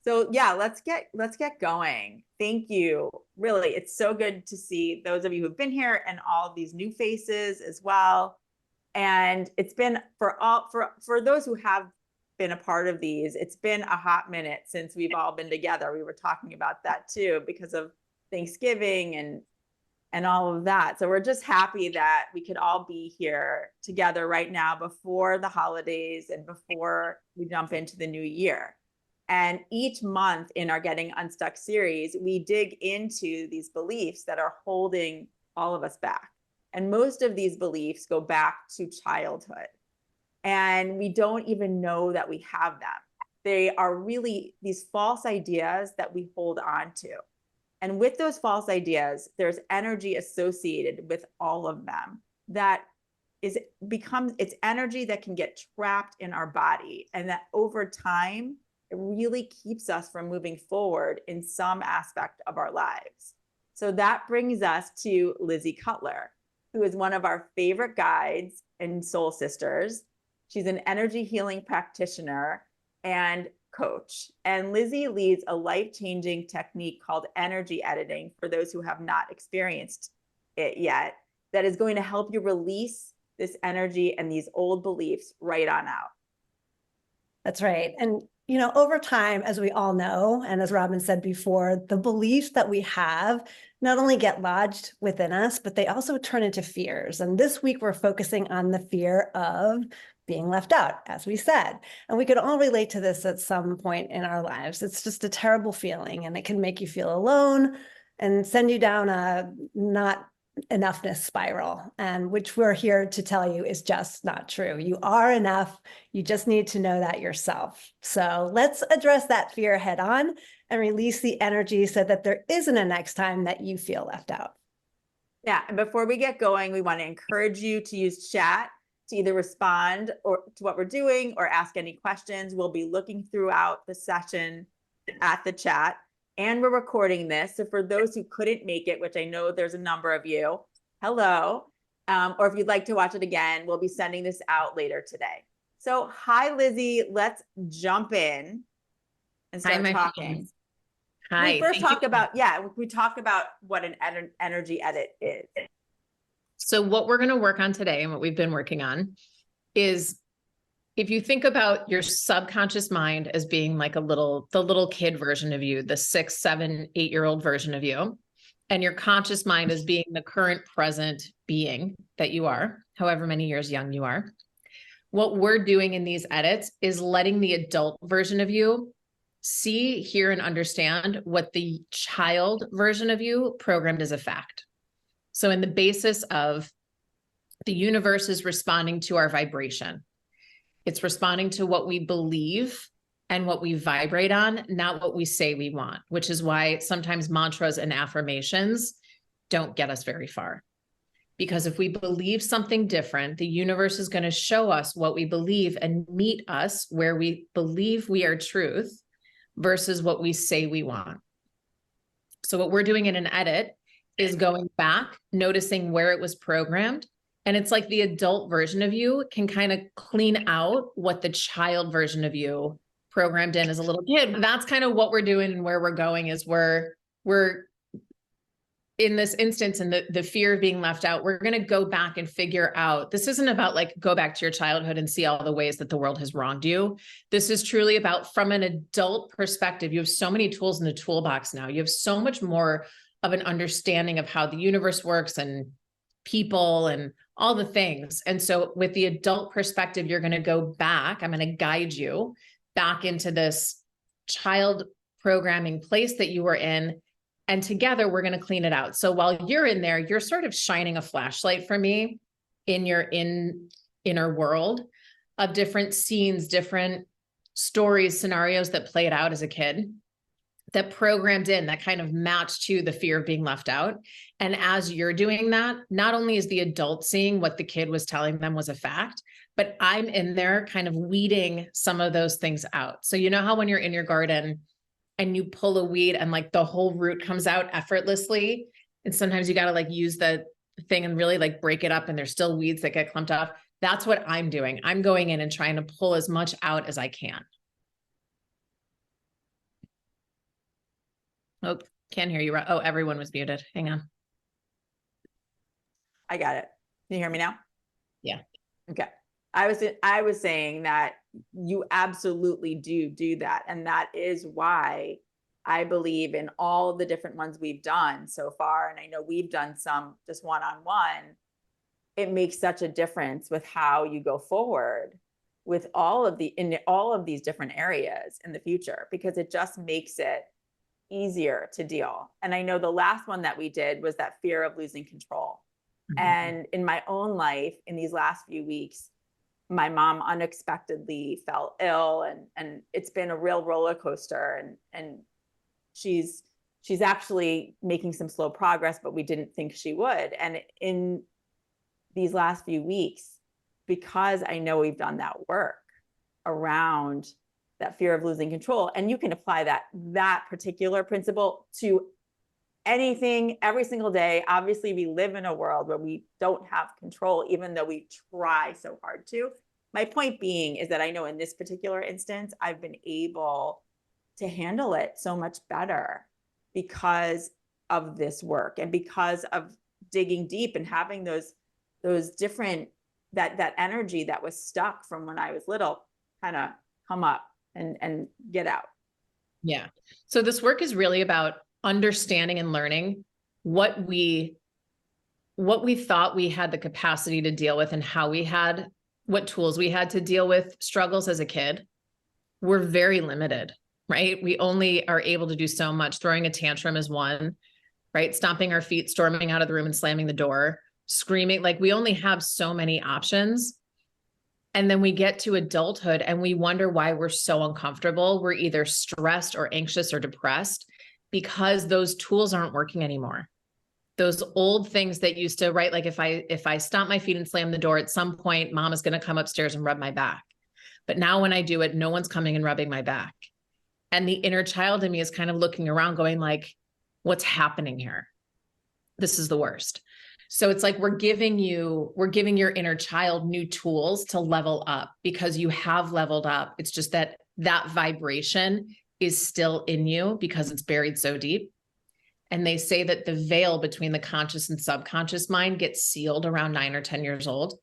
So yeah, let's get going. Thank you. Really, it's so good to see those of you who've been here and all of these new faces as well. And it's been for those who have been a part of these, it's been a hot minute since we've all been together. We were talking about that too because of Thanksgiving and all of that. So we're just happy that we could all be here together right now before the holidays and before we jump into the new year. And each month in our Getting Unstuck series, we dig into these beliefs that are holding all of us back. And most of these beliefs go back to childhood. And we don't even know that we have them. They are really these false ideas that we hold on to. And with those false ideas, there's energy associated with all of them that becomes it's energy that can get trapped in our body. And that over time, it really keeps us from moving forward in some aspect of our lives. So that brings us to Lizzi Cutler, who is one of our favorite guides and soul sisters. She's an energy healing practitioner and coach. And Lizzi leads a life-changing technique called energy editing for those who have not experienced it yet, that is going to help you release this energy and these old beliefs right on out. That's right. And over time, as we all know, and as Robin said before, the beliefs that we have not only get lodged within us, but they also turn into fears. And this week, we're focusing on the fear of being left out, as we said. And we could all relate to this at some point in our lives. It's just a terrible feeling, and it can make you feel alone and send you down a not-enoughness spiral, and which we're here to tell you is just not true. You are enough. You just need to know that yourself. So let's address that fear head on and release the energy so that there isn't a next time that you feel left out. Yeah. And before we get going, we want to encourage you to use chat to either respond or to what we're doing or ask any questions. We'll be looking throughout the session at the chat, and we're recording this. So for those who couldn't make it, which I know there's a number of you, hello. Or if you'd like to watch it again, we'll be sending this out later today. So hi, Lizzi, let's jump in and start talking. Hi. We first talk about, we talk about what an energy edit is. So what we're going to work on today and what we've been working on is, if you think about your subconscious mind as being like the little kid version of you, the 6, 7, 8-year-old version of you, and your conscious mind as being the current present being that you are, however many years young you are, what we're doing in these edits is letting the adult version of you see, hear, and understand what the child version of you programmed as a fact. So in the basis of the universe is responding to our vibration. It's responding to what we believe and what we vibrate on, not what we say we want, which is why sometimes mantras and affirmations don't get us very far. Because if we believe something different, the universe is going to show us what we believe and meet us where we believe we are truth versus what we say we want. So what we're doing in an edit is going back, noticing where it was programmed. And it's like the adult version of you can kind of clean out what the child version of you programmed in as a little kid. That's kind of what we're doing, and where we're going is we're in this instance, and the fear of being left out, we're going to go back and figure out, this isn't about like, go back to your childhood and see all the ways that the world has wronged you. This is truly about, from an adult perspective, you have so many tools in the toolbox now. You have so much more of an understanding of how the universe works and people and all the things. And so with the adult perspective, you're going to go back. I'm going to guide you back into this child programming place that you were in. And together we're going to clean it out. So while you're in there, you're sort of shining a flashlight for me in your inner world of different scenes, different stories, scenarios that played out as a kid, that programmed in, that kind of matched to the fear of being left out. And as you're doing that, not only is the adult seeing what the kid was telling them was a fact, but I'm in there kind of weeding some of those things out. So you know how when you're in your garden and you pull a weed and like the whole root comes out effortlessly, and sometimes you got to like use the thing and really like break it up, and there's still weeds that get clumped off. That's what I'm doing. I'm going in and trying to pull as much out as I can. Oh, can't hear you. Oh, everyone was muted. Hang on. I got it. Can you hear me now? Yeah. Okay. I was saying that you absolutely do that. And that is why I believe in all the different ones we've done so far. And I know we've done some just one-on-one. It makes such a difference with how you go forward with in all of these different areas in the future, because it just makes it easier to deal. And I know the last one that we did was that fear of losing control. Mm-hmm. And in my own life, in these last few weeks, my mom unexpectedly fell ill, and it's been a real roller coaster. And she's actually making some slow progress, but we didn't think she would. And in these last few weeks, because I know we've done that work around that fear of losing control, and you can apply that particular principle to anything every single day. Obviously, we live in a world where we don't have control, even though we try so hard to. My point being is that I know in this particular instance, I've been able to handle it so much better because of this work and because of digging deep and having those different, that energy that was stuck from when I was little kind of come up and get out. Yeah. So this work is really about understanding and learning what we thought we had the capacity to deal with, and what tools we had to deal with struggles as a kid. We're very limited, right? We only are able to do so much. Throwing a tantrum is one, right? Stomping our feet, storming out of the room and slamming the door, screaming. Like, we only have so many options. And then we get to adulthood and we wonder why we're so uncomfortable. We're either stressed or anxious or depressed because those tools aren't working anymore. Those old things that used to, right? Like if I stomp my feet and slam the door, at some point, mom is going to come upstairs and rub my back. But now when I do it, no one's coming and rubbing my back. And the inner child in me is kind of looking around going like, what's happening here? This is the worst. So it's like, we're giving your inner child new tools to level up, because you have leveled up. It's just that vibration is still in you because it's buried so deep. And they say that the veil between the conscious and subconscious mind gets sealed around 9 or 10 years old.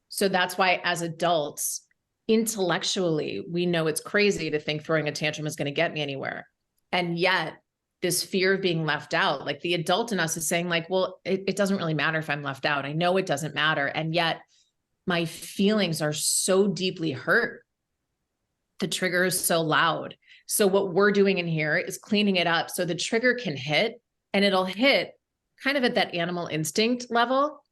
So that's why as adults, intellectually, we know it's crazy to think throwing a tantrum is going to get me anywhere. And yet this fear of being left out, like the adult in us is saying like, well, it doesn't really matter if I'm left out. I know it doesn't matter. And yet my feelings are so deeply hurt. The trigger is so loud. So what we're doing in here is cleaning it up so the trigger can hit, and it'll hit kind of at that animal instinct level.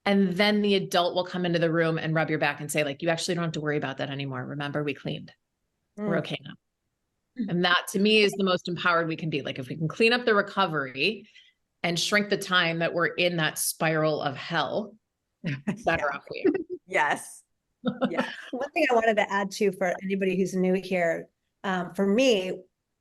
And then the adult will come into the room and rub your back and say like, you actually don't have to worry about that anymore. Remember, we cleaned. We're okay now. And that to me is the most empowered we can be. Like if we can clean up the recovery and shrink the time that we're in that spiral of hell, better off we are. Yes. Yeah. One thing I wanted to add to for anybody who's new here, for me,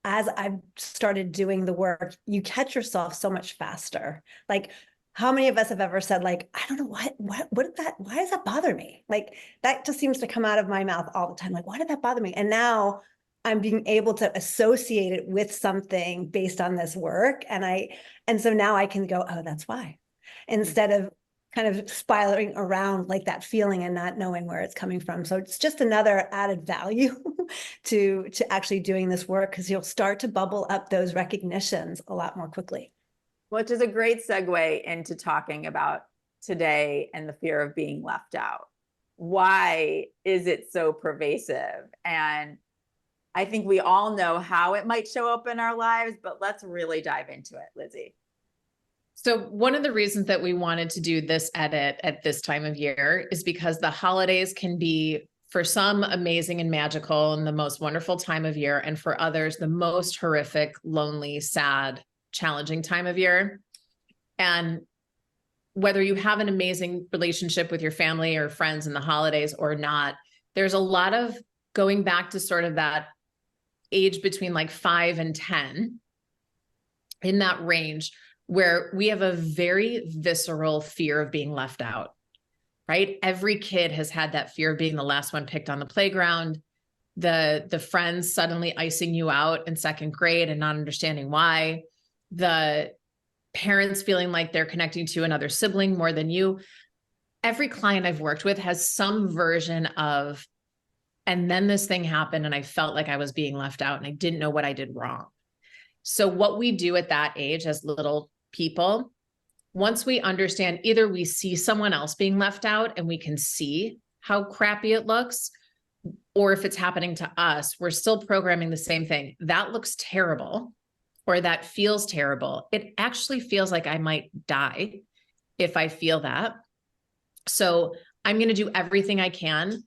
as I've started doing the work, you catch yourself so much faster. Like, how many of us have ever said, like, I don't know what did that, why does that bother me? Like, that just seems to come out of my mouth all the time. Like, why did that bother me? And now I'm being able to associate it with something based on this work. And so now I can go, oh, that's why, instead of kind of spiraling around like that feeling and not knowing where it's coming from. So it's just another added value to actually doing this work, because you'll start to bubble up those recognitions a lot more quickly. Which is a great segue into talking about today and the fear of being left out. Why is it so pervasive? And I think we all know how it might show up in our lives, but let's really dive into it, Lizzi. So one of the reasons that we wanted to do this edit at this time of year is because the holidays can be, for some, amazing and magical and the most wonderful time of year, and for others, the most horrific, lonely, sad, challenging time of year. And whether you have an amazing relationship with your family or friends in the holidays or not, there's a lot of going back to sort of that age between like 5 and 10, in that range, where we have a very visceral fear of being left out, right? Every kid has had that fear of being the last one picked on the playground. the friends suddenly icing you out in second grade and not understanding why, the parents feeling like they're connecting to another sibling more than you. Every client I've worked with has some version of, and then this thing happened and I felt like I was being left out and I didn't know what I did wrong. So what we do at that age as little people, once we understand, either we see someone else being left out and we can see how crappy it looks, or if it's happening to us, we're still programming the same thing. That looks terrible, or that feels terrible. It actually feels like I might die if I feel that. So I'm going to do everything I can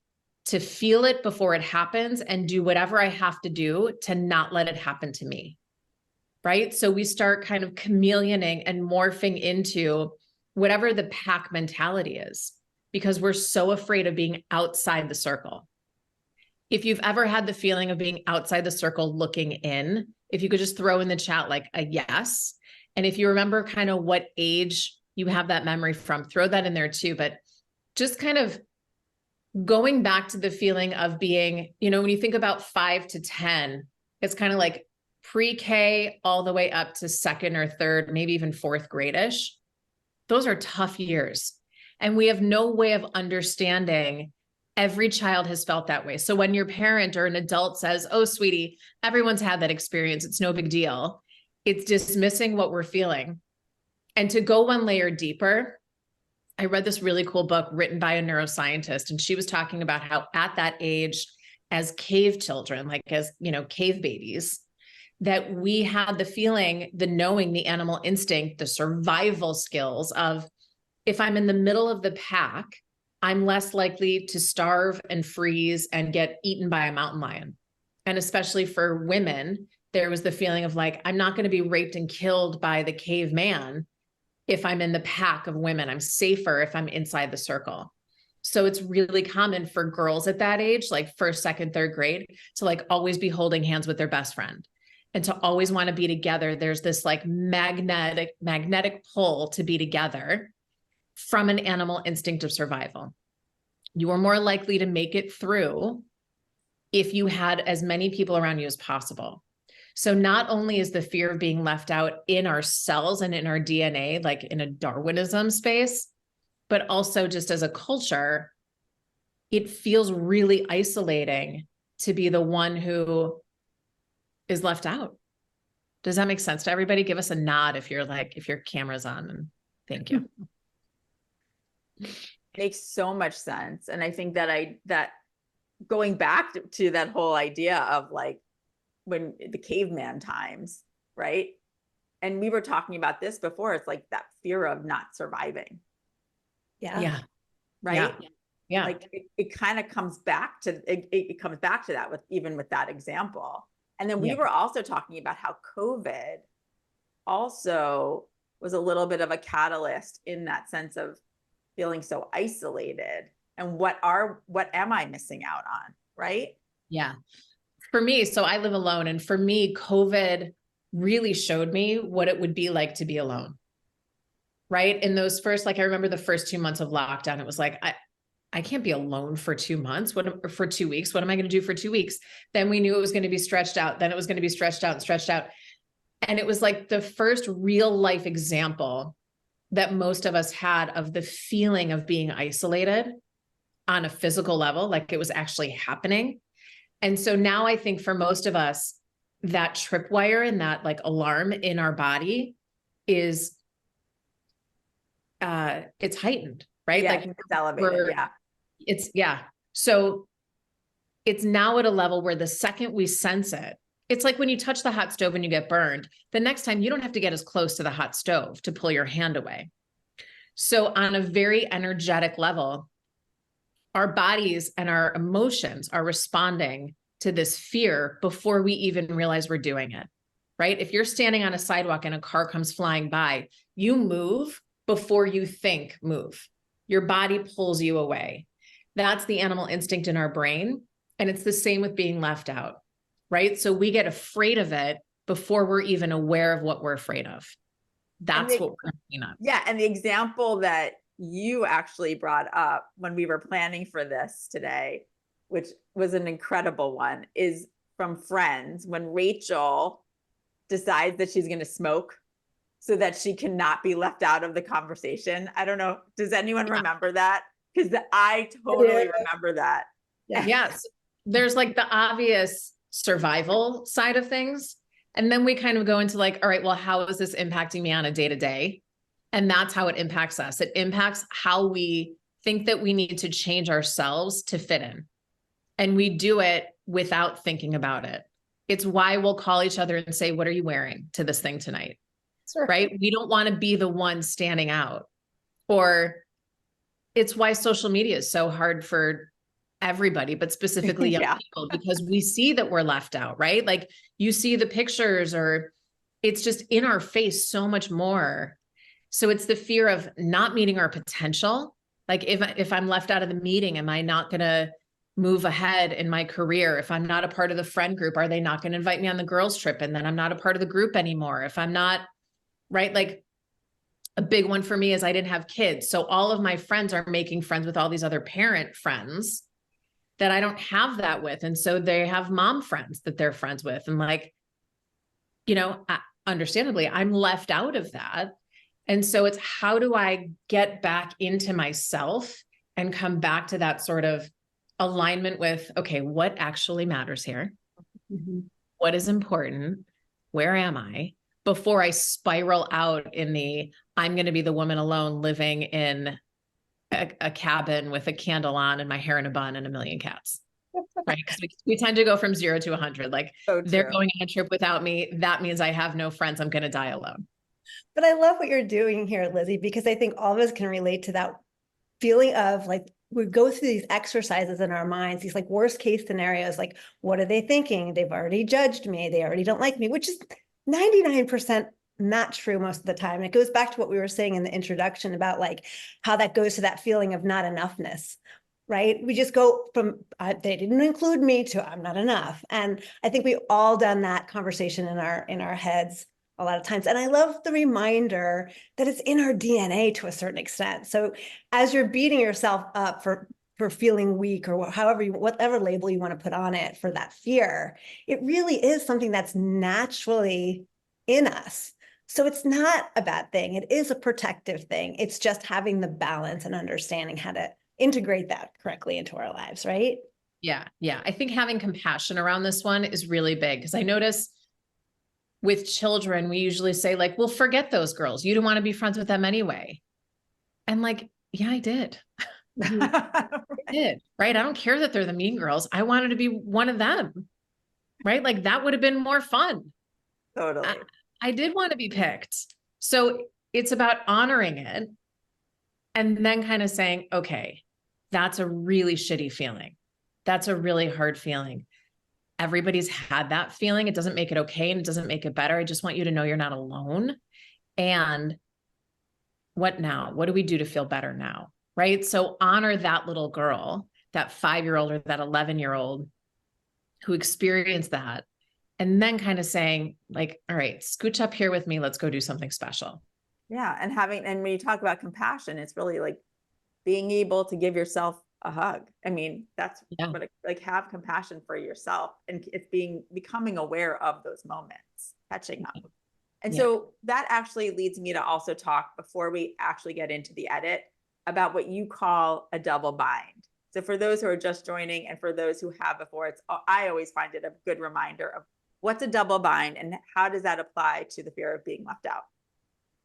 to feel it before it happens and do whatever I have to do to not let it happen to me. Right? So we start kind of chameleoning and morphing into whatever the pack mentality is, because we're so afraid of being outside the circle. If you've ever had the feeling of being outside the circle looking in, if you could just throw in the chat like a yes. And if you remember kind of what age you have that memory from, throw that in there too. But just kind of going back to the feeling of being, when you think about 5 to 10, it's kind of like pre-K all the way up to second or third, maybe even fourth grade-ish. Those are tough years. And we have no way of understanding. Every child has felt that way. So when your parent or an adult says, "Oh, sweetie, everyone's had that experience. It's no big deal," it's dismissing what we're feeling. And to go one layer deeper, I read this really cool book written by a neuroscientist, and she was talking about how at that age, as cave children, like as, cave babies, that we had the feeling, the knowing, the animal instinct, the survival skills of, if I'm in the middle of the pack, I'm less likely to starve and freeze and get eaten by a mountain lion. And especially for women, there was the feeling of like, I'm not going to be raped and killed by the caveman if I'm in the pack of women. I'm safer if I'm inside the circle. So it's really common for girls at that age, like first, second, third grade, to like always be holding hands with their best friend and to always want to be together. There's this like magnetic pull to be together from an animal instinct of survival. You are more likely to make it through if you had as many people around you as possible. So not only is the fear of being left out in our cells and in our DNA, like in a Darwinism space, but also just as a culture, it feels really isolating to be the one who is left out. Does that make sense to everybody? Give us a nod if your camera's on, and thank you. Makes so much sense. And I think that going back to that whole idea of like when the caveman times, right? And we were talking about this before. It's like that fear of not surviving. Yeah. Right. Yeah. Like it kind of comes back to, it comes back to that with that example. And then we were also talking about how COVID also was a little bit of a catalyst in that sense of feeling so isolated, and what am I missing out on? Right. Yeah. For me, so I live alone, and for me, COVID really showed me what it would be like to be alone. Right. In those first, I remember the first 2 months of lockdown, it was like, I can't be alone for 2 months. For 2 weeks? What am I going to do for 2 weeks? Then we knew it was going to be stretched out. Then it was going to be stretched out and stretched out. And it was like the first real life example that most of us had of the feeling of being isolated on a physical level, like it was actually happening. And so now I think for most of us, that tripwire and that like alarm in our body is, it's heightened, right? Yeah, like it's elevated. Yeah. So it's now at a level where the second we sense it, it's like when you touch the hot stove and you get burned, the next time you don't have to get as close to the hot stove to pull your hand away. So on a very energetic level, our bodies and our emotions are responding to this fear before we even realize we're doing it, right? If you're standing on a sidewalk and a car comes flying by, you move before you think move. Your body pulls you away. That's the animal instinct in our brain. And it's the same with being left out, right? So we get afraid of it before we're even aware of what we're afraid of. That's what we're looking at. Yeah. And the example that you actually brought up when we were planning for this today which was an incredible one, is from Friends when Rachel decides that she's going to smoke so that she cannot be left out of the conversation. I don't know. Does anyone remember that? Because I totally remember that. Yes. There's like the obvious survival side of things. And then we kind of go into like, all right, well, how is this impacting me on a day-to-day? And that's how it impacts us. It impacts how we think that we need to change ourselves to fit in. And we do it without thinking about it. It's why we'll call each other and say, what are you wearing to this thing tonight? Sure. Right? We don't want to be the one standing out. Or it's why social media is so hard for everybody, but specifically young people, because we see that we're left out, right? Like you see the pictures, or it's just in our face so much more. So it's the fear of not meeting our potential. Like if I'm left out of the meeting, am I not going to move ahead in my career? If I'm not a part of the friend group, are they not going to invite me on the girls' trip? And then I'm not a part of the group anymore. If I'm not, right? Like a big one for me is I didn't have kids. So all of my friends are making friends with all these other parent friends that I don't have that with. And so they have mom friends that they're friends with. And like, understandably, I'm left out of that. And so it's how do I get back into myself and come back to that sort of alignment with, okay, what actually matters here? Mm-hmm. What is important? Where am I? Before I spiral out in the, I'm going to be the woman alone living in a cabin with a candle on and my hair in a bun and a million cats. Right. Because we tend to go from 0 to 100. Like they're going on a trip without me. That means I have no friends. I'm going to die alone. But I love what you're doing here, Lizzie, because I think all of us can relate to that feeling of like, we go through these exercises in our minds, these like worst case scenarios, like, what are they thinking? They've already judged me. They already don't like me, which is 99% not true most of the time. It goes back to what we were saying in the introduction about like how that goes to that feeling of not enoughness, right? We just go from they didn't include me to I'm not enough. And I think we've all done that conversation in our heads a lot of times. And I love the reminder that it's in our DNA to a certain extent. So as you're beating yourself up for feeling weak or whatever label you want to put on it for that fear, it really is something that's naturally in us. So it's not a bad thing. It is a protective thing. It's just having the balance and understanding how to integrate that correctly into our lives, right? Yeah. Yeah. I think having compassion around this one is really big because I notice with children, we usually say like, well, forget those girls. You don't want to be friends with them anyway. And like, yeah, I did. I did. Right. I don't care that they're the mean girls. I wanted to be one of them. Right. Like that would have been more fun. Totally. I did want to be picked. So it's about honoring it and then kind of saying, okay, that's a really shitty feeling. That's a really hard feeling. Everybody's had that feeling. It doesn't make it okay. And it doesn't make it better. I just want you to know you're not alone. And what now? What do we do to feel better now? Right. So honor that little girl, that 5-year-old or that 11-year-old who experienced that. And then kind of saying like, all right, scooch up here with me. Let's go do something special. Yeah. And when you talk about compassion, it's really like being able to give yourself a hug. I mean, that's what like have compassion for yourself. And it's becoming aware of those moments, catching up. And so that actually leads me to also talk before we actually get into the edit about what you call a double bind. So for those who are just joining and for those who have before, I always find it a good reminder of what's a double bind and how does that apply to the fear of being left out?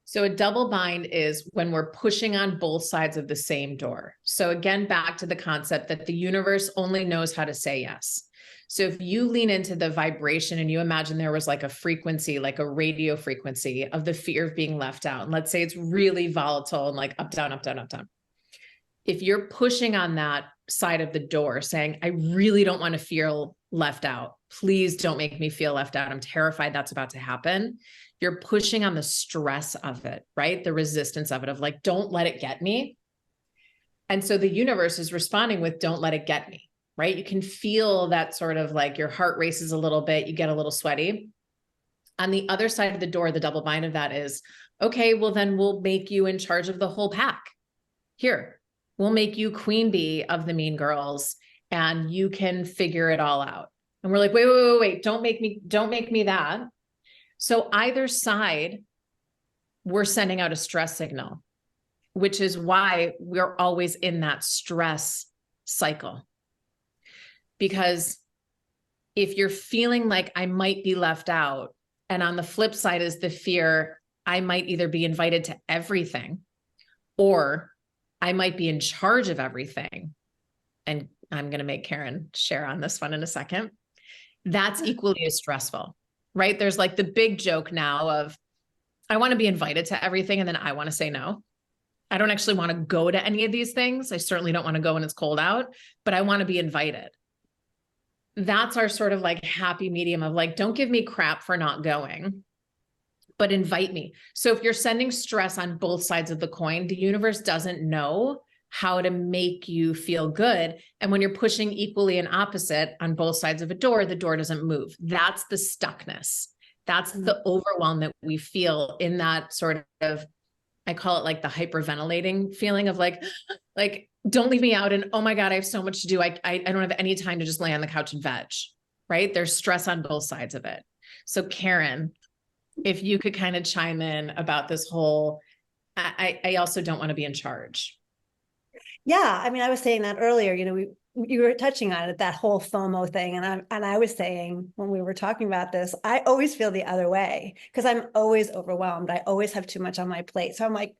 So a double bind is when we're pushing on both sides of the same door. So again, back to the concept that the universe only knows how to say yes. So if you lean into the vibration and you imagine there was like a frequency, like a radio frequency of the fear of being left out, and let's say it's really volatile and like up, down, up, down, up, down. If you're pushing on that side of the door saying, I really don't want to feel left out. Please don't make me feel left out. I'm terrified that's about to happen. You're pushing on the stress of it, right? The resistance of it, of like, don't let it get me. And so the universe is responding with, don't let it get me, right? You can feel that sort of like your heart races a little bit, you get a little sweaty. On the other side of the door, the double bind of that is, okay, well then we'll make you in charge of the whole pack. Here, we'll make you queen bee of the mean girls and you can figure it all out. And we're like, wait, don't make me that. So either side, we're sending out a stress signal, which is why we're always in that stress cycle. Because if you're feeling like I might be left out, and on the flip side is the fear, I might either be invited to everything, or I might be in charge of everything. And I'm going to make Karen share on this one in a second. That's equally as stressful, right? There's like the big joke now of, I want to be invited to everything, and then I want to say no. I don't actually want to go to any of these things. I certainly don't want to go when it's cold out, but I want to be invited. That's our sort of like happy medium of like, don't give me crap for not going, but invite me. So if you're sending stress on both sides of the coin, the universe doesn't know how to make you feel good. And when you're pushing equally and opposite on both sides of a door, the door doesn't move. That's the stuckness. That's the overwhelm that we feel in that sort of, I call it like the hyperventilating feeling of like, don't leave me out. And oh my God, I have so much to do. I don't have any time to just lay on the couch and veg, right? There's stress on both sides of it. So Karen, if you could kind of chime in about this whole, I also don't want to be in charge. Yeah, I mean, I was saying that earlier, you were touching on it, that whole FOMO thing. And I was saying when we were talking about this, I always feel the other way because I'm always overwhelmed. I always have too much on my plate. So I'm like,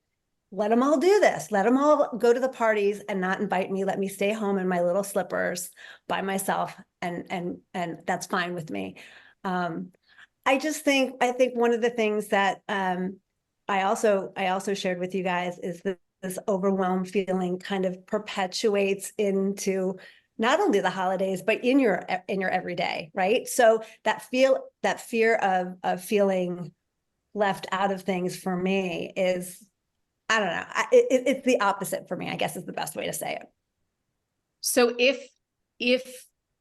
let them all do this. Let them all go to the parties and not invite me. Let me stay home in my little slippers by myself. And that's fine with me. I think one of the things that I also shared with you guys is that this overwhelmed feeling kind of perpetuates into not only the holidays, but in your everyday, right? So that fear of feeling left out of things for me is, I don't know, it's the opposite for me, I guess is the best way to say it. So if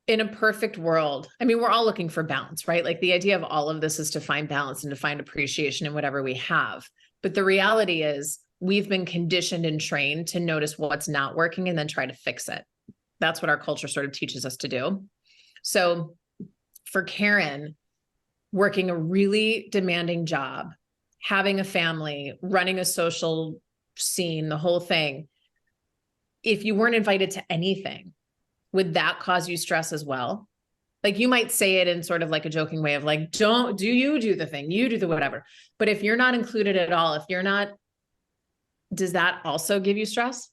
in a perfect world, I mean, we're all looking for balance, right? Like the idea of all of this is to find balance and to find appreciation in whatever we have. But the reality is we've been conditioned and trained to notice what's not working and then try to fix it. That's what our culture sort of teaches us to do. So for Karen, working a really demanding job, having a family, running a social scene, the whole thing, if you weren't invited to anything, would that cause you stress as well? Like you might say it in sort of like a joking way of like, do you do the thing, you do the whatever. But if you're not included at all, if you're not, does that also give you stress?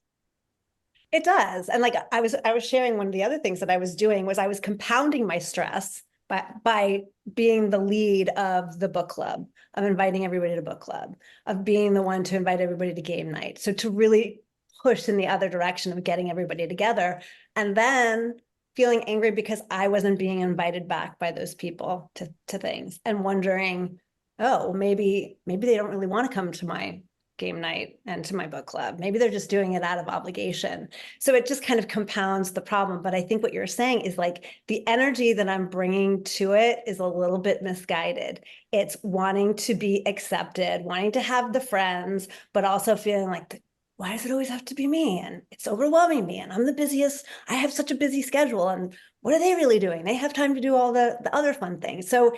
It does. And like I was sharing, one of the other things that I was doing was I was compounding my stress by being the lead of the book club, of inviting everybody to book club, of being the one to invite everybody to game night. So to really push in the other direction of getting everybody together, and then feeling angry because I wasn't being invited back by those people to things, and wondering, oh, maybe they don't really want to come to my game night and to my book club. Maybe they're just doing it out of obligation. So it just kind of compounds the problem. But I think what you're saying is like the energy that I'm bringing to it is a little bit misguided. It's wanting to be accepted, wanting to have the friends, but also feeling like, why does it always have to be me? And it's overwhelming me. And I'm the busiest. I have such a busy schedule. And what are they really doing? They have time to do all the other fun things. So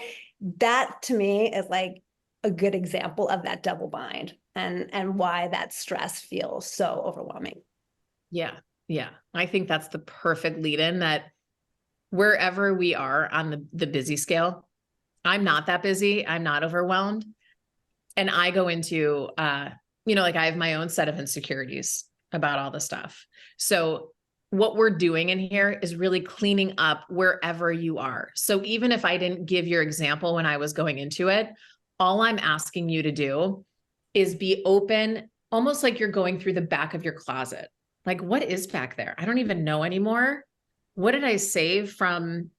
that to me is like a good example of that double bind and why that stress feels so overwhelming. Yeah. I think that's the perfect lead in, that wherever we are on the busy scale, I'm not that busy. I'm not overwhelmed. And I go into, like I have my own set of insecurities about all the stuff. So what we're doing in here is really cleaning up wherever you are. So even if I didn't give your example when I was going into it, all I'm asking you to do is be open, almost like you're going through the back of your closet. Like, what is back there? I don't even know anymore. What did I save from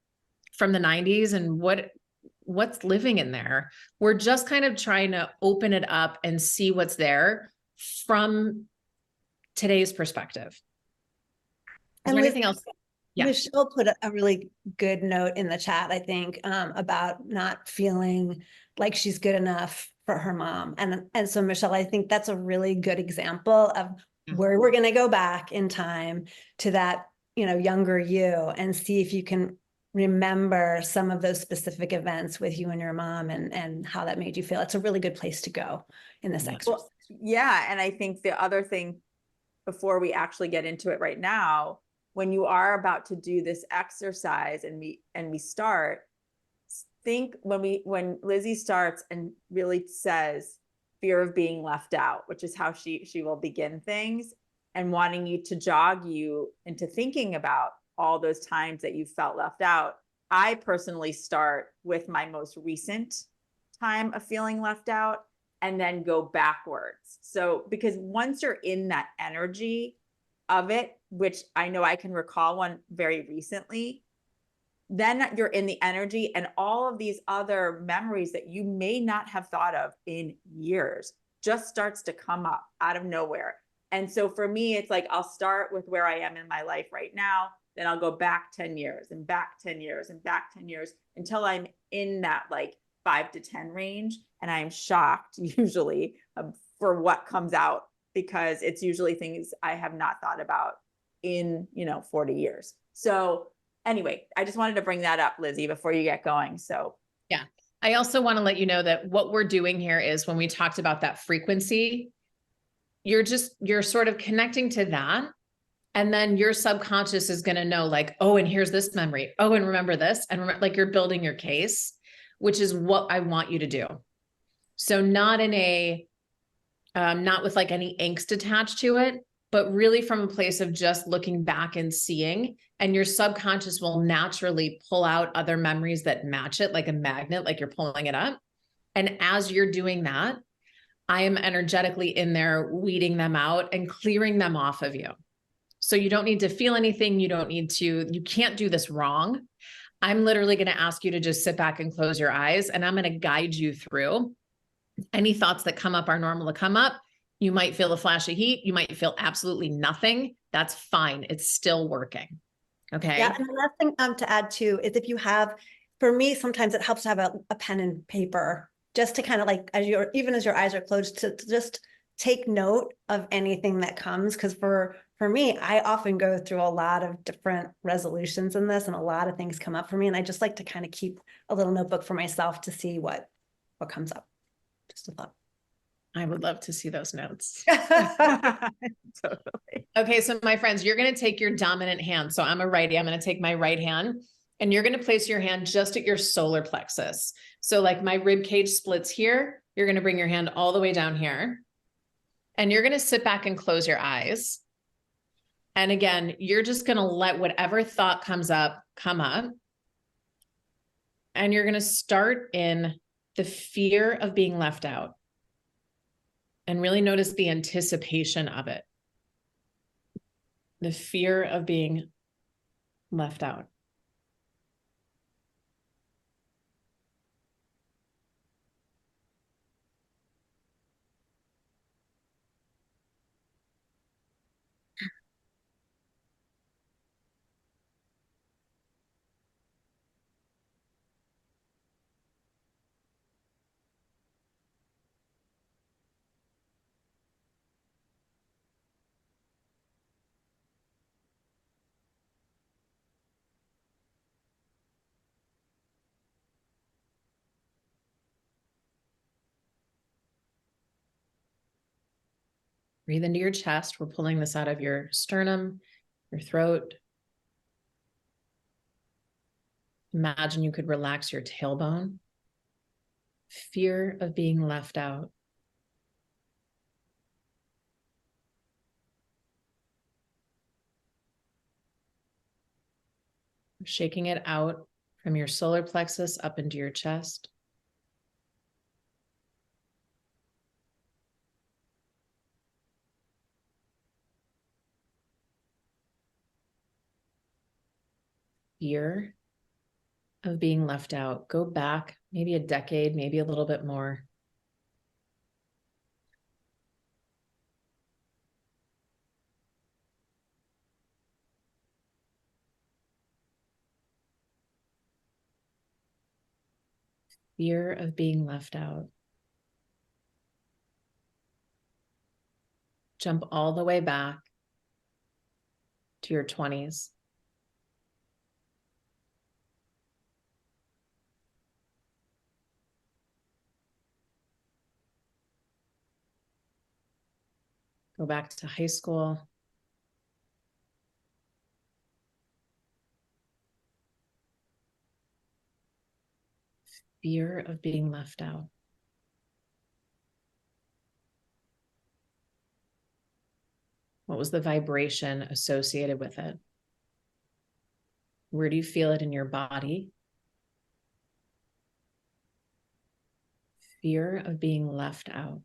the 90s, and what's living in there? We're just kind of trying to open it up and see what's there from today's perspective. Is and there anything else? Yeah. Michelle put a really good note in the chat, I think, about not feeling like she's good enough for her mom. And so, Michelle, I think that's a really good example of where we're going to go back in time to that, younger you and see if you can remember some of those specific events with you and your mom and how that made you feel. It's a really good place to go in this exercise. Well, yeah. And I think the other thing, before we actually get into it right now, when you are about to do this exercise and we start, think when Lizzi starts and really says fear of being left out, which is how she will begin things, and wanting you to jog you into thinking about all those times that you felt left out. I personally start with my most recent time of feeling left out and then go backwards. So, because once you're in that energy of it, which I know I can recall one very recently, then you're in the energy, and all of these other memories that you may not have thought of in years just starts to come up out of nowhere. And so for me, it's like, I'll start with where I am in my life right now. Then I'll go back 10 years and back 10 years and back 10 years until I'm in that like 5 to 10 range. And I'm shocked usually for what comes out, because it's usually things I have not thought about in, 40 years. So anyway, I just wanted to bring that up, Lizzi, before you get going. So yeah, I also want to let you know that what we're doing here is, when we talked about that frequency, you're sort of connecting to that. And then your subconscious is going to know like, oh, and here's this memory. Oh, and remember this. And like you're building your case, which is what I want you to do. So not in a, not with like any angst attached to it, but really from a place of just looking back and seeing, and your subconscious will naturally pull out other memories that match it like a magnet, like you're pulling it up. And as you're doing that, I am energetically in there weeding them out and clearing them off of you. So you don't need to feel anything. You can't do this wrong. I'm literally going to ask you to just sit back and close your eyes, and I'm going to guide you through any thoughts that come up are normal to come up. You might feel a flash of heat. You might feel absolutely nothing. That's fine. It's still working. Okay. Yeah. And the last thing to add too is, if you have, for me, sometimes it helps to have a pen and paper, just to kind of like, even as your eyes are closed, to just take note of anything that comes. Because for me, I often go through a lot of different resolutions in this, and a lot of things come up for me. And I just like to kind of keep a little notebook for myself to see what comes up. Just a thought. I would love to see those notes. totally. Okay. So my friends, you're going to take your dominant hand. So I'm a righty. I'm going to take my right hand, and you're going to place your hand just at your solar plexus. So like my rib cage splits here, you're going to bring your hand all the way down here, and you're going to sit back and close your eyes. And again, you're just going to let whatever thought comes up, come up. And you're going to start in the fear of being left out, and really notice the anticipation of it. The fear of being left out. Breathe into your chest. We're pulling this out of your sternum, your throat. Imagine you could relax your tailbone. Fear of being left out. Shaking it out from your solar plexus up into your chest. Fear of being left out. Go back maybe a decade, maybe a little bit more. Fear of being left out. Jump all the way back to your 20s. Go back to high school. Fear of being left out. What was the vibration associated with it? Where do you feel it in your body? Fear of being left out.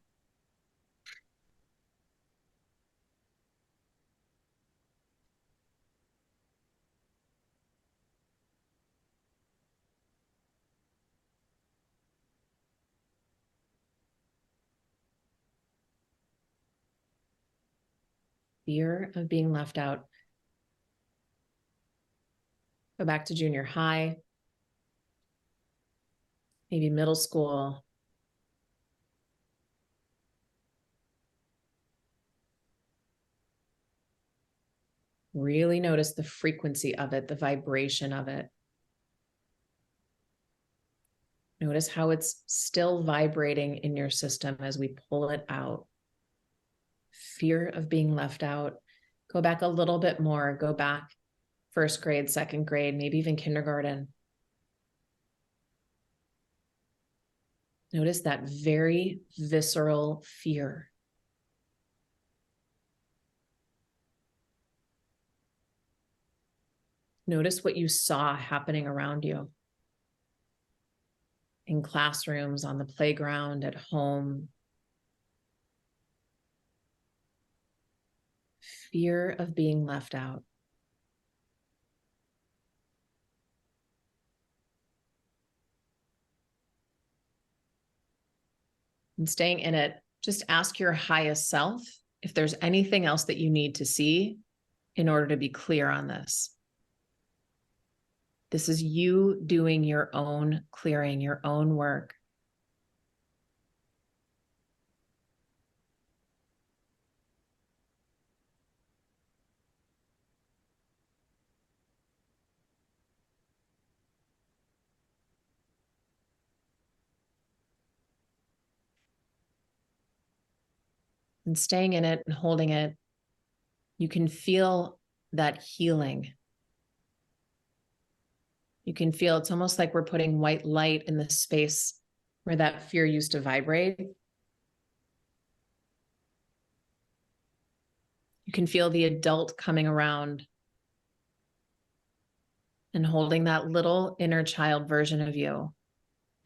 Fear of being left out. Go back to junior high, maybe middle school. Really notice the frequency of it, the vibration of it. Notice how it's still vibrating in your system as we pull it out. Fear of being left out. Go back a little bit more. Go back first grade, second grade, maybe even kindergarten. Notice that very visceral fear. Notice what you saw happening around you. In classrooms, on the playground, at home. Fear of being left out. And staying in it, just ask your highest self if there's anything else that you need to see in order to be clear on this. This is you doing your own clearing, your own work. And staying in it and holding it, you can feel that healing. You can feel it's almost like we're putting white light in the space where that fear used to vibrate. You can feel the adult coming around and holding that little inner child version of you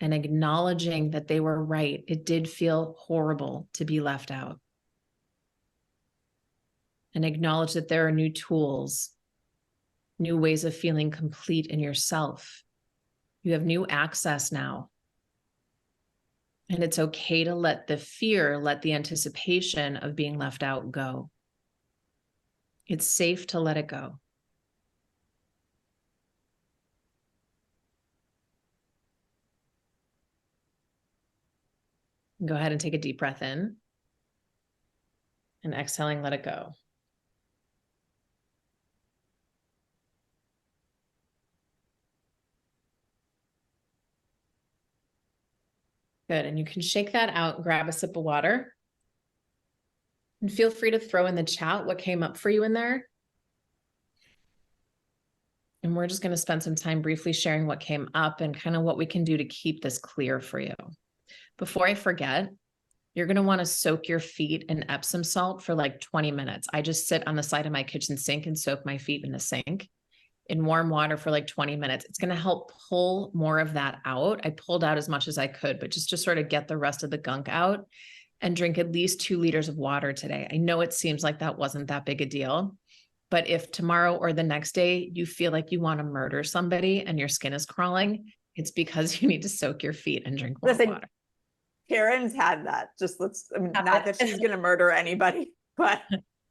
and acknowledging that they were right. It did feel horrible to be left out. And acknowledge that there are new tools, new ways of feeling complete in yourself. You have new access now. And it's okay to let the fear, let the anticipation of being left out go. It's safe to let it go. Go ahead and take a deep breath in. And exhaling, let it go. Good. And you can shake that out, grab a sip of water. And feel free to throw in the chat what came up for you in there. And we're just going to spend some time briefly sharing what came up and kind of what we can do to keep this clear for you. Before I forget, you're going to want to soak your feet in Epsom salt for like 20 minutes. I just sit on the side of my kitchen sink and soak my feet in the sink in warm water for like 20 minutes. It's going to help pull more of that out. I pulled out as much as I could, but just to sort of get the rest of the gunk out, and drink at least 2 liters of water today. I know it seems like that wasn't that big a deal, but if tomorrow or the next day you feel like you want to murder somebody and your skin is crawling, it's because you need to soak your feet and drink more water. Karen's had that. Not that she's going to murder anybody, but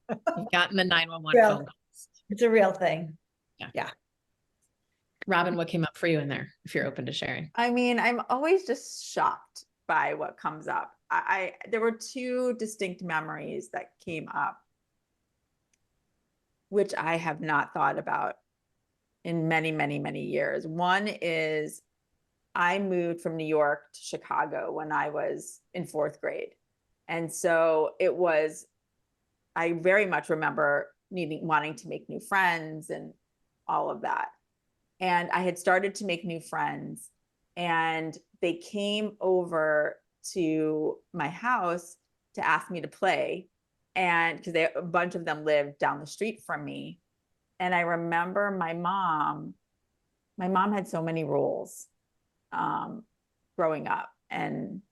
You've gotten the 911 phone calls. It's a real thing. Yeah. Robin, what came up for you in there, if you're open to sharing? I mean, I'm always just shocked by what comes up. There were 2 distinct memories that came up, which I have not thought about in many, many, many years. One is I moved from New York to Chicago when I was in 4th grade. And so I very much remember wanting to make new friends and all of that. And I had started to make new friends, and they came over to my house to ask me to play. And because a bunch of them lived down the street from me. And I remember my mom had so many rules growing up, and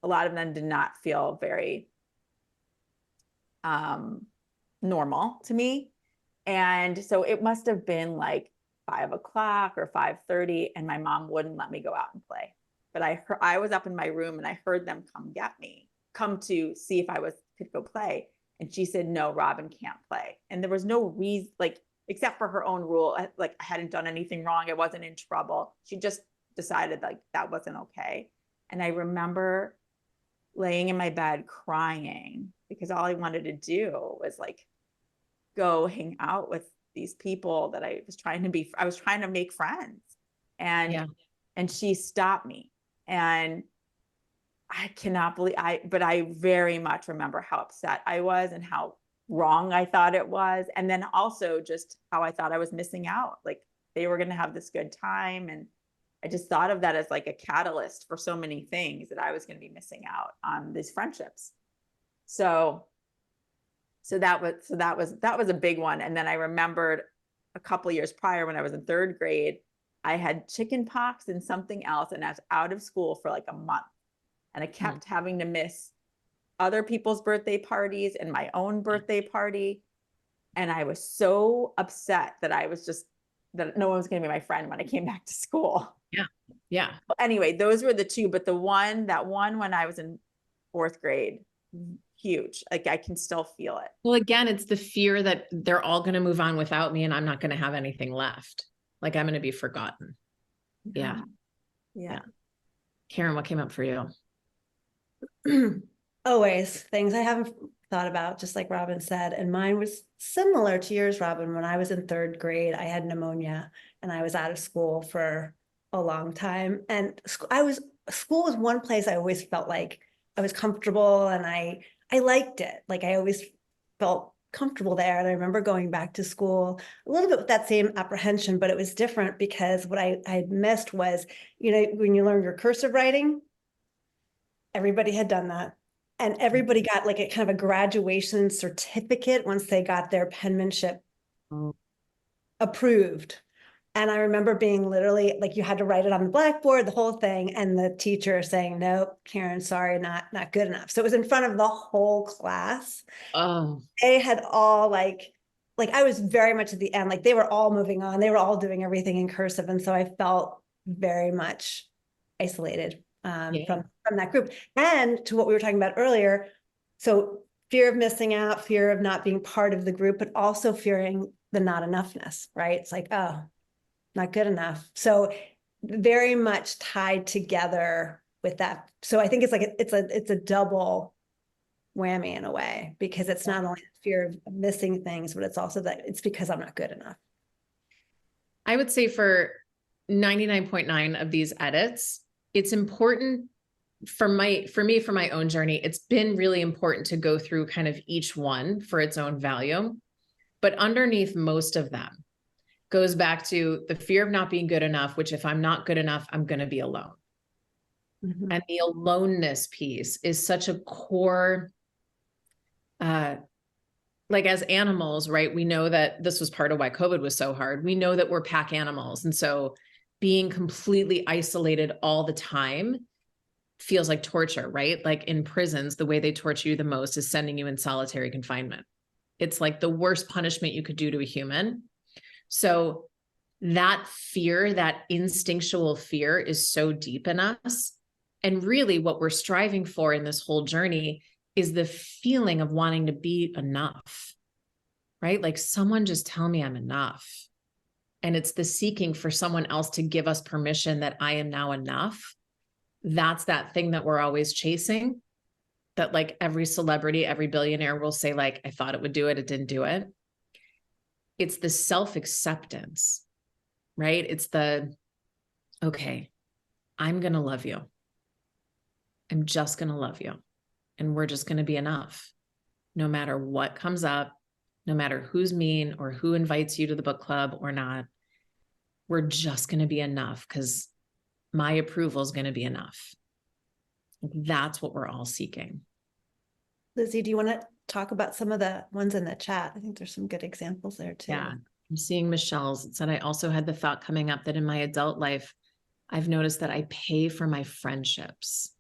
a lot of them did not feel very normal to me. And so it must have been like 5 o'clock or 5:30, and my mom wouldn't let me go out and play. But I was up in my room, and I heard them come to see if I could go play. And she said, no, Robin can't play. And there was no reason, like, except for her own rule, like I hadn't done anything wrong. I wasn't in trouble. She just decided like that wasn't okay. And I remember laying in my bed crying because all I wanted to do was like go hang out with these people that I was trying to make friends. And she stopped me. And I cannot believe but I very much remember how upset I was and how wrong I thought it was. And then also just how I thought I was missing out. Like they were going to have this good time. And I just thought of that as like a catalyst for so many things that I was going to be missing out on these friendships. So that was a big one. And then I remembered a couple years prior when I was in third grade, I had chicken pox and something else, and I was out of school for like a month. And I kept having to miss other people's birthday parties and my own birthday party. And I was so upset that that no one was going to be my friend when I came back to school. Yeah. Yeah. Well, anyway, those were the two, but that one when I was in fourth grade, huge. Like I can still feel it. Well, again, it's the fear that they're all going to move on without me and I'm not going to have anything left. Like I'm going to be forgotten. Yeah. Karen, what came up for you? Always things I haven't thought about, just like Robin said. And mine was similar to yours, Robin. When I was in third grade, I had pneumonia and I was out of school for a long time. And school was one place I always felt like I was comfortable, and I liked it. Like I always felt comfortable there. And I remember going back to school a little bit with that same apprehension, but it was different because what I had missed was, when you learn your cursive writing, everybody had done that. And everybody got like a kind of a graduation certificate once they got their penmanship approved. And I remember being literally like, you had to write it on the blackboard, the whole thing. And the teacher saying, nope, Karen, sorry, not good enough. So it was in front of the whole class. Oh, They had all like I was very much at the end, like they were all moving on. They were all doing everything in cursive. And so I felt very much isolated from that group. And to what we were talking about earlier, so fear of missing out, fear of not being part of the group, but also fearing the not enoughness, right? It's like, oh, not good enough. So very much tied together with that. So I think it's like it's a double whammy in a way, because it's not only the fear of missing things, but it's also that it's because I'm not good enough. I would say for 99.9 of these edits, it's important for me, for my own journey, it's been really important to go through kind of each one for its own value. But underneath most of them goes back to the fear of not being good enough, which if I'm not good enough, I'm going to be alone. Mm-hmm. And the aloneness piece is such a core, like as animals, right? We know that this was part of why COVID was so hard. We know that we're pack animals. And so being completely isolated all the time feels like torture, right? Like in prisons, the way they torture you the most is sending you in solitary confinement. It's like the worst punishment you could do to a human. So that fear, that instinctual fear is so deep in us. And really what we're striving for in this whole journey is the feeling of wanting to be enough, right? Like someone just tell me I'm enough. And it's the seeking for someone else to give us permission that I am now enough. That's that thing that we're always chasing, that like every celebrity, every billionaire will say like, I thought it would do it. It didn't do it. It's the self-acceptance, right? It's the, okay, I'm going to love you. I'm just going to love you. And we're just going to be enough. no matter what comes up, no matter who's mean or who invites you to the book club or not. We're just going to be enough because my approval is going to be enough. That's what we're all seeking. Lizzie, do you want to talk about some of the ones in the chat? I think there's some good examples there too. Yeah. I'm seeing Michelle's. It said, I also had the thought coming up that in my adult life, I've noticed that I pay for my friendships.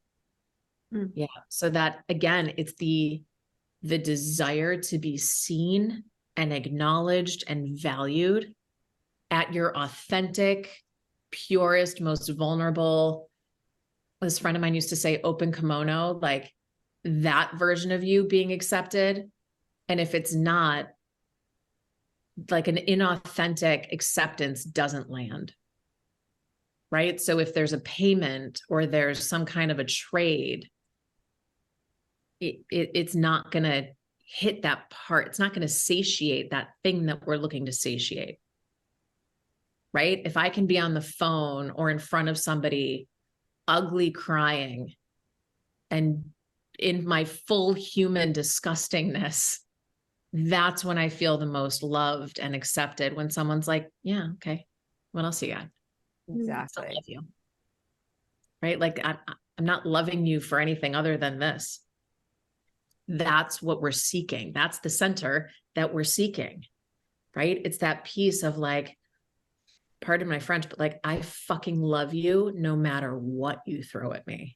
Mm. Yeah. So that again, it's the desire to be seen and acknowledged and valued at your authentic, purest, most vulnerable. This friend of mine used to say open kimono, like that version of you being accepted. And if it's not, like an inauthentic acceptance doesn't land. Right. So if there's a payment or there's some kind of a trade, it's not going to hit that part. It's not going to satiate that thing that we're looking to satiate. Right. If I can be on the phone or in front of somebody ugly crying and in my full human disgustingness, that's when I feel the most loved and accepted, when someone's like, yeah, okay, what else you got? Exactly. I love you. Right. Like I'm not loving you for anything other than this. That's what we're seeking. That's the center that we're seeking. Right. It's that piece of like, pardon my French, but like, I fucking love you no matter what you throw at me.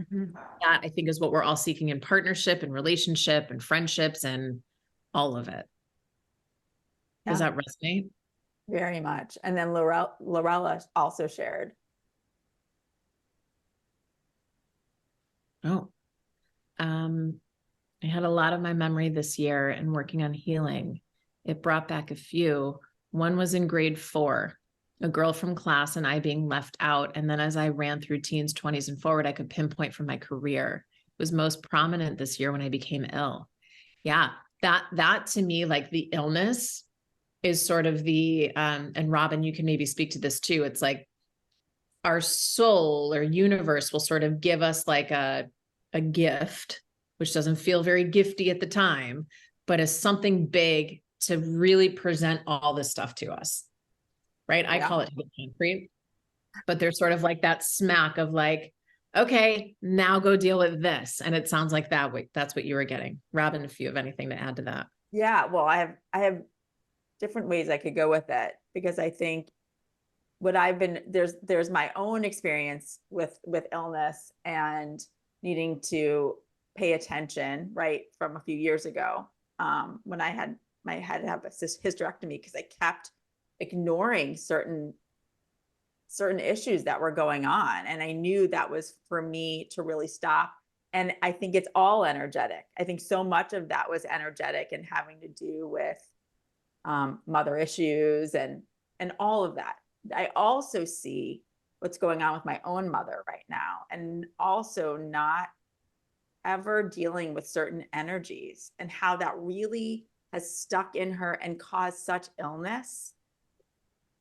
Mhm. That I think is what we're all seeking in partnership and relationship and friendships and all of it. Does that resonate? Very much. And then Lorella also shared. Oh, I had a lot of my memory this year and working on healing. It brought back a few. One was in grade 4, a girl from class and I being left out. And then as I ran through teens, 20s and forward, I could pinpoint from my career. It was most prominent this year when I became ill. Yeah, that to me, like the illness is sort of the, and Robin, you can maybe speak to this too. It's like our soul or universe will sort of give us like a gift, which doesn't feel very gifty at the time, but is something big to really present all this stuff to us. Right. I call it concrete, but there's sort of like that smack of like, okay, now go deal with this. And it sounds like that's what you were getting. Robin, if you have anything to add to that. Yeah, well, I have different ways I could go with it, because I think what I've been, there's my own experience with illness and needing to pay attention, right, from a few years ago, when I had to have a hysterectomy because I kept ignoring certain issues that were going on, and I knew that was for me to really stop. And I think it's all energetic. I think so much of that was energetic and having to do with mother issues and all of that. I also see what's going on with my own mother right now, and also not ever dealing with certain energies and how that really has stuck in her and caused such illness.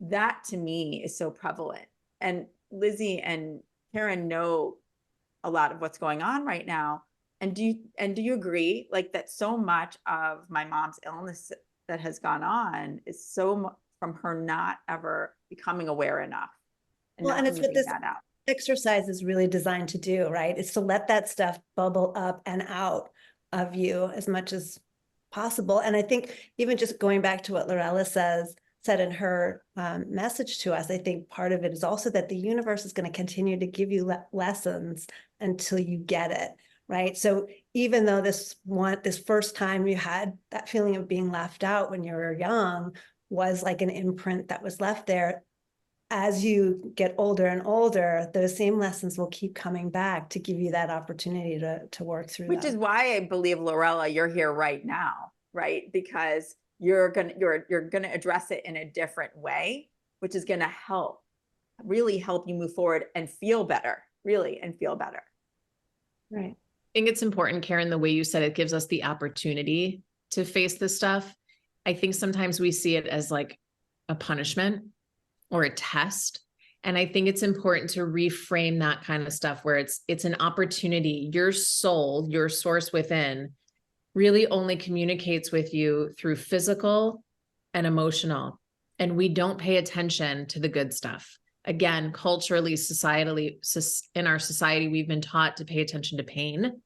That to me is so prevalent. And Lizzie and Karen know a lot of what's going on right now. And do you agree, like, that so much of my mom's illness that has gone on is so from her not ever becoming aware enough? And it's what this exercise is really designed to do, right? It's to let that stuff bubble up and out of you as much as possible. And I think even just going back to what Lorella said in her message to us, I think part of it is also that the universe is going to continue to give you lessons until you get it, right? So even though this first time you had that feeling of being left out when you were young was like an imprint that was left there, as you get older and older, those same lessons will keep coming back to give you that opportunity to work through them. Which is why I believe, Lorella, you're here right now, right? Because you're gonna address it in a different way, which is gonna really help you move forward and feel better, really, and feel better. Right. I think it's important, Karen, the way you said it gives us the opportunity to face this stuff. I think sometimes we see it as like a punishment or a test. And I think it's important to reframe that kind of stuff where it's an opportunity. Your soul, your source within really only communicates with you through physical and emotional. And we don't pay attention to the good stuff. Again, culturally, societally, in our society, we've been taught to pay attention to pain,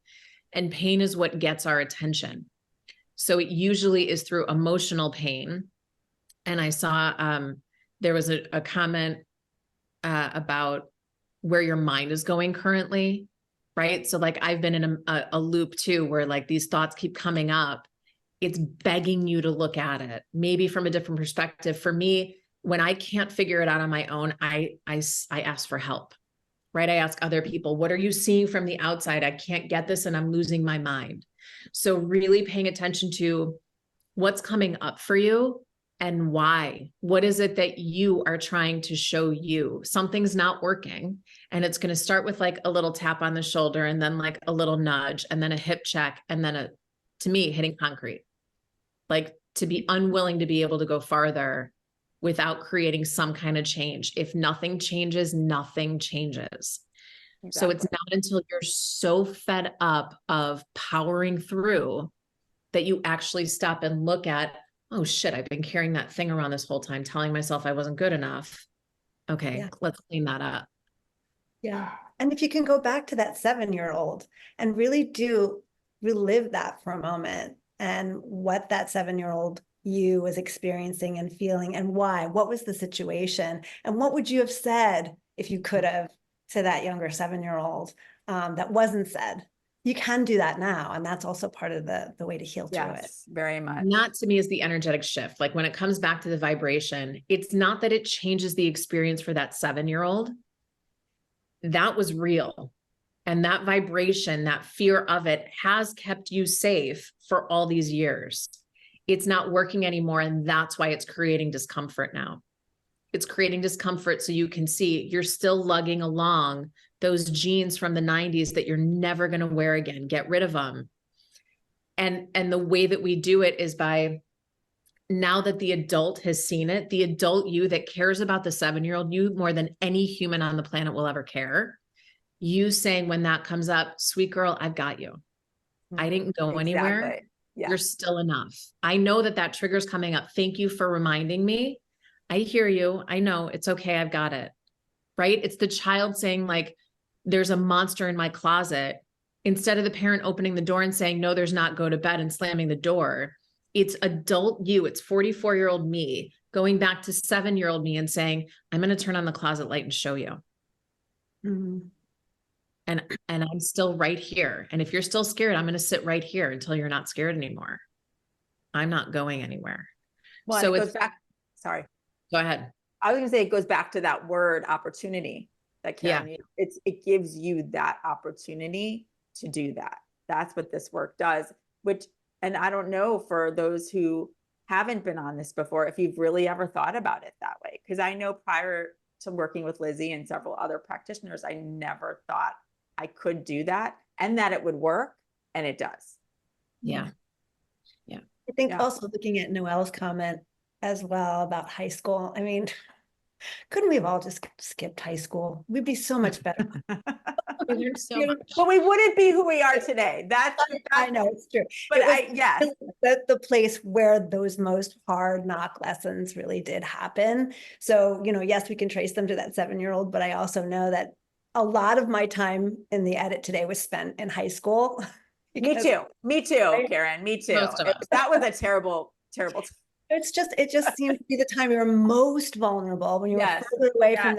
and pain is what gets our attention. So it usually is through emotional pain. And I saw there was a comment about where your mind is going currently, right? So like I've been in a loop too, where like these thoughts keep coming up. It's begging you to look at it, maybe from a different perspective. For me, when I can't figure it out on my own, I ask for help, right? I ask other people, what are you seeing from the outside? I can't get this and I'm losing my mind. So really paying attention to what's coming up for you and why. What is it that you are trying to show you? Something's not working. And it's going to start with like a little tap on the shoulder and then like a little nudge and then a hip check and then to me, hitting concrete. Like to be unwilling to be able to go farther without creating some kind of change. If nothing changes, nothing changes. Exactly. So it's not until you're so fed up of powering through that you actually stop and look at, oh shit, I've been carrying that thing around this whole time, telling myself I wasn't good enough. Okay, let's clean that up. Yeah. And if you can go back to that 7-year-old and really do relive that for a moment and what that 7-year-old you was experiencing and feeling and why, what was the situation and what would you have said if you could have to that younger 7-year-old that wasn't said. You can do that now. And that's also part of the way to heal through it. Very much. Not to me is the energetic shift. Like when it comes back to the vibration, it's not that it changes the experience for that 7-year-old. That was real. And that vibration, that fear of it has kept you safe for all these years. It's not working anymore. And that's why it's creating discomfort now. It's creating discomfort so you can see you're still lugging along those jeans from the 90s that you're never going to wear again. Get rid of them. And the way that we do it is by, now that the adult has seen it, the adult you that cares about the 7-year-old you more than any human on the planet will ever care, you saying when that comes up, sweet girl, I've got you. I didn't go anywhere. Yeah. You're still enough. I know that trigger's coming up. Thank you for reminding me. I hear you. I know it's okay. I've got it. Right? It's the child saying like, there's a monster in my closet. Instead of the parent opening the door and saying, no, there's not, go to bed and slamming the door. It's adult you. It's 44-year-old me going back to 7-year-old me and saying, I'm going to turn on the closet light and show you. Mm-hmm. And I'm still right here. And if you're still scared, I'm going to sit right here until you're not scared anymore. I'm not going anywhere. Well, so it goes back. Sorry. Go ahead. I was going to say it goes back to that word opportunity that Karen, it gives you that opportunity to do that. That's what this work does, and I don't know for those who haven't been on this before, if you've really ever thought about it that way. Because I know prior to working with Lizzi and several other practitioners, I never thought I could do that and that it would work, and it does. Yeah. Yeah. I think also looking at Noelle's comment as well about high school. I mean, couldn't we have all just skipped high school? We'd be so much better. But we wouldn't be who we are today. That's I know it's true. But the place where those most hard knock lessons really did happen. So, yes, we can trace them to that 7-year-old, but I also know that a lot of my time in the edit today was spent in high school. Me too, Karen. Me too. That was a terrible time. It just seems to be the time you're most vulnerable when you're further away from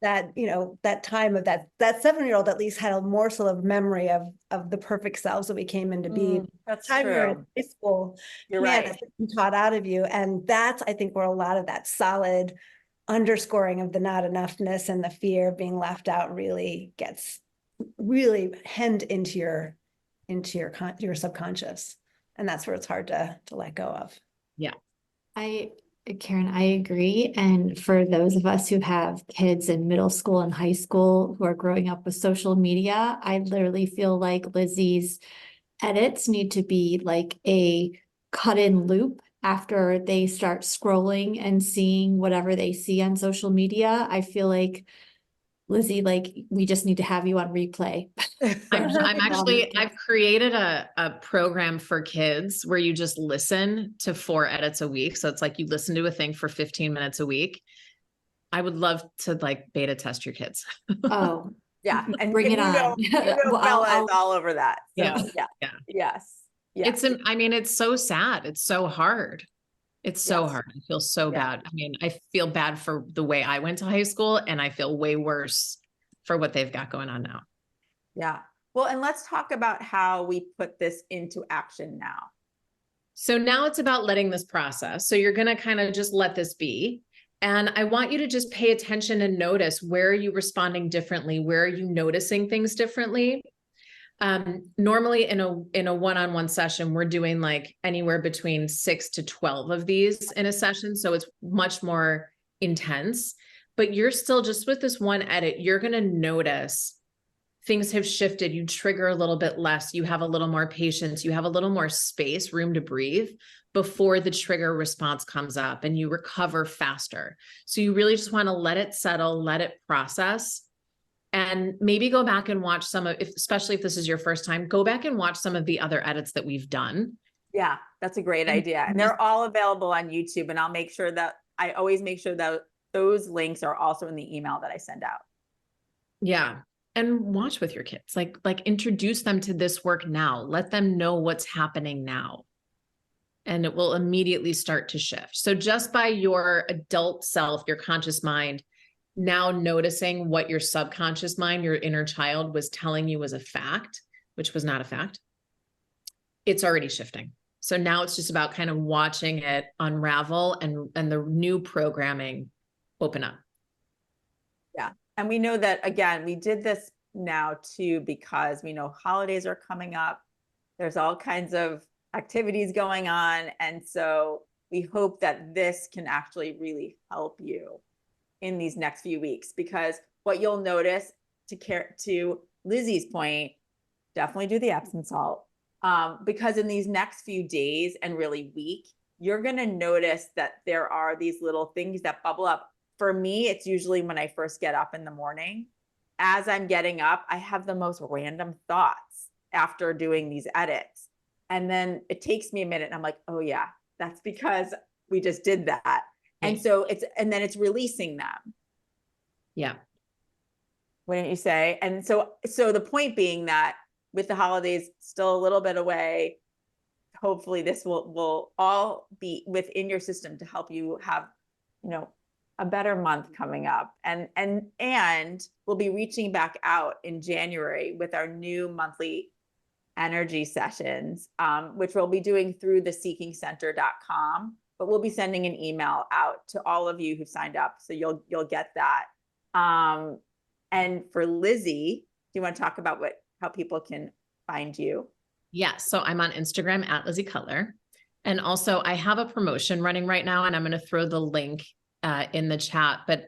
that time of that 7-year-old at least had a morsel of memory of the perfect selves that we came into being. That's time true. You're in high school, you're right. It's taught out of you, and that's I think where a lot of that solid underscoring of the not enoughness and the fear of being left out really gets hemmed into your subconscious, and that's where it's hard to let go of. Yeah. Karen, I agree. And for those of us who have kids in middle school and high school who are growing up with social media, I literally feel like Lizzi's edits need to be like a cut-in loop after they start scrolling and seeing whatever they see on social media. I feel like Lizzi, like, we just need to have you on replay. I've created a program for kids where you just listen to 4 edits a week. So it's like you listen to a thing for 15 minutes a week. I would love to like beta test your kids. Oh, Yeah. And bring it you know, on. Well, Bella is all over that. So, Yeah. yeah. Yeah. Yes. Yeah. I mean, it's so sad. It's so hard. It's so Yes. hard. I feel so Yeah. bad. I mean, I feel bad for the way I went to high school, and I feel way worse for what they've got going on now. Yeah. Well, and let's talk about how we put this into action now. So now it's about letting this process. So you're going to kind of just let this be. And I want you to just pay attention and notice, where are you responding differently? Where are you noticing things differently? Normally in a one-on-one session, we're doing like anywhere between 6 to 12 of these in a session. So it's much more intense, but you're still just with this one edit, you're going to notice things have shifted. You trigger a little bit less. You have a little more patience. You have a little more space, room to breathe before the trigger response comes up, and you recover faster. So you really just want to let it settle, let it process. And maybe go back and watch especially if this is your first time, go back and watch some of the other edits that we've done. Yeah, that's a great idea. And they're all available on YouTube. And I always make sure that those links are also in the email that I send out. Yeah. And watch with your kids, like introduce them to this work now. Let them know what's happening now. And it will immediately start to shift. So just by your adult self, your conscious mind, now noticing what your subconscious mind, your inner child, was telling you was a fact, which was not a fact, it's already shifting. So now it's just about kind of watching it unravel and the new programming open up. Yeah. And we know that, again, we did this now too, because we know holidays are coming up. There's all kinds of activities going on. And so we hope that this can actually really help you in these next few weeks, because what you'll notice, to Lizzi's point, definitely do the Epsom salt. Because in these next few days and really week, you're going to notice that there are these little things that bubble up. For me, it's usually when I first get up in the morning. As I'm getting up, I have the most random thoughts after doing these edits. And then it takes me a minute and I'm like, oh yeah, that's because we just did that. And so then it's releasing them. Yeah. Wouldn't you say? And so the point being that with the holidays still a little bit away, hopefully this will all be within your system to help you have, a better month coming up. And we'll be reaching back out in January with our new monthly energy sessions, which we'll be doing through the seekingcenter.com. But we'll be sending an email out to all of you who signed up, so you'll get that. And for Lizzi, do you want to talk about how people can find you? Yeah, so I'm on Instagram at Lizzi Cutler, and also I have a promotion running right now, and I'm going to throw the link in the chat. But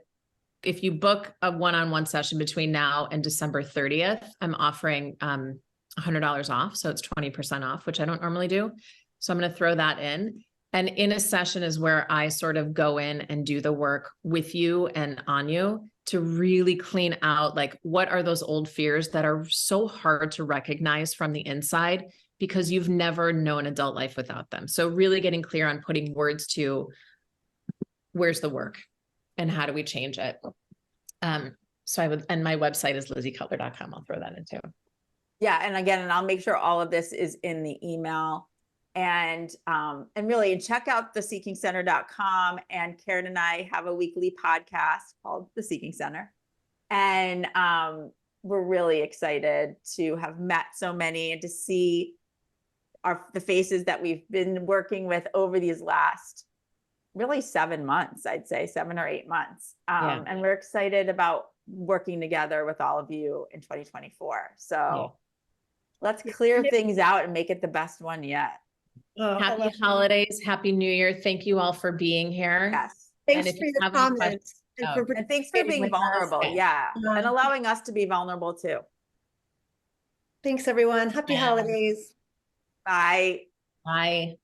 if you book a one-on-one session between now and December 30th, I'm offering $100 off, so it's 20% off, which I don't normally do. So I'm going to throw that in. And in a session is where I sort of go in and do the work with you and on you to really clean out, like, what are those old fears that are so hard to recognize from the inside because you've never known adult life without them. So really getting clear on putting words to where's the work and how do we change it. And my website is lizzicutler.com. I'll throw that in too. Yeah. And again, and I'll make sure all of this is in the email. And really check out the seekingcenter.com. And Karen and I have a weekly podcast called The Seeking Center. And we're really excited to have met so many and to see the faces that we've been working with over these last really 7 months, I'd say 7 or 8 months. And we're excited about working together with all of you in 2024. So let's clear things out and make it the best one yet. Happy holidays. Happy New Year. Thank you all for being here. Yes. Thanks for your comments. And thanks for being vulnerable. Yeah. And allowing us to be vulnerable too. Thanks, everyone. Happy holidays. Bye. Bye.